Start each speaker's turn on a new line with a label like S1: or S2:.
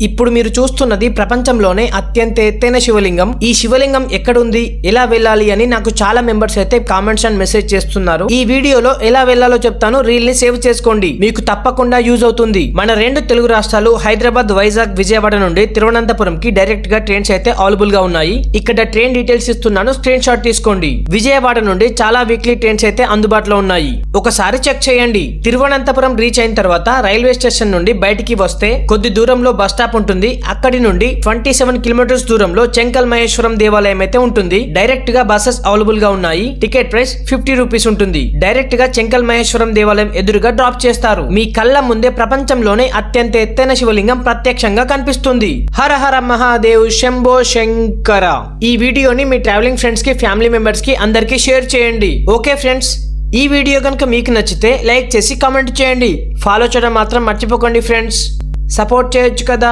S1: ఇప్పుడు మీరు చూస్తున్నది ప్రపంచంలోనే అత్యంత ఎత్తైన శివలింగం. ఈ శివలింగం ఎక్కడుంది, ఎలా వెళ్ళాలి అని నాకు చాలా మెంబర్స్ అయితే కామెంట్స్ అండ్ మెసేజ్ చేస్తున్నారు. ఈ వీడియోలో ఎలా వెళ్ళాలో చెప్తాను. రీల్ ని సేవ్ చేసుకోండి, మీకు తప్పకుండా యూజ్ అవుతుంది. మన రెండు తెలుగు రాష్ట్రాలు హైదరాబాద్, వైజాగ్, విజయవాడ నుండి తిరువనంతపురం కి డైరెక్ట్ గా ట్రైన్స్ అయితే అవైలబుల్ గా ఉన్నాయి. ఇక్కడ ట్రైన్ డీటెయిల్స్ ఇస్తున్నాను, స్క్రీన్ షాట్ తీసుకోండి. విజయవాడ నుండి చాలా వీక్లీ ట్రైన్స్ అయితే అందుబాటులో ఉన్నాయి, ఒకసారి చెక్ చేయండి. తిరువనంతపురం రీచ్ అయిన తర్వాత రైల్వే స్టేషన్ నుండి బయటికి వస్తే కొద్ది దూరంలో బస్ స్టాప్ ఉంటుంది. అక్కడి నుండి 27 కిలోమీటర్స్ దూరంలో చెంకల్ మహేశ్వరం దేవాలయం అయితే ఉంటుంది. డైరెక్ట్ గా బస్సెస్ అవైలబుల్ గా ఉన్నాయి. టికెట్ ప్రైస్ 50 రూపీస్ ఉంటుంది. డైరెక్ట్ గా చెంకల్ మహేశ్వరం దేవాలయం ఎదురుగా డ్రాప్ చేస్తారు. మీ కళ్ళ ముందే ప్రపంచంలోనే అత్యంత ఎత్తైన శివలింగం ప్రత్యక్షంగా కనిపిస్తుంది. హర హర మహాదేవ్ శంభో శంకర. ఈ వీడియోని మీ ట్రావెలింగ్ ఫ్రెండ్స్ కి, ఫ్యామిలీ మెంబర్స్ కి అందరికీ షేర్ చేయండి. ఓకే ఫ్రెండ్స్, ఈ వీడియో కనుక మీకు నచ్చితే లైక్ చేసి కామెంట్ చేయండి. ఫాలో చేయడం మాత్రం మర్చిపోకండి ఫ్రెండ్స్, సపోర్ట్ చేయొచ్చు కదా.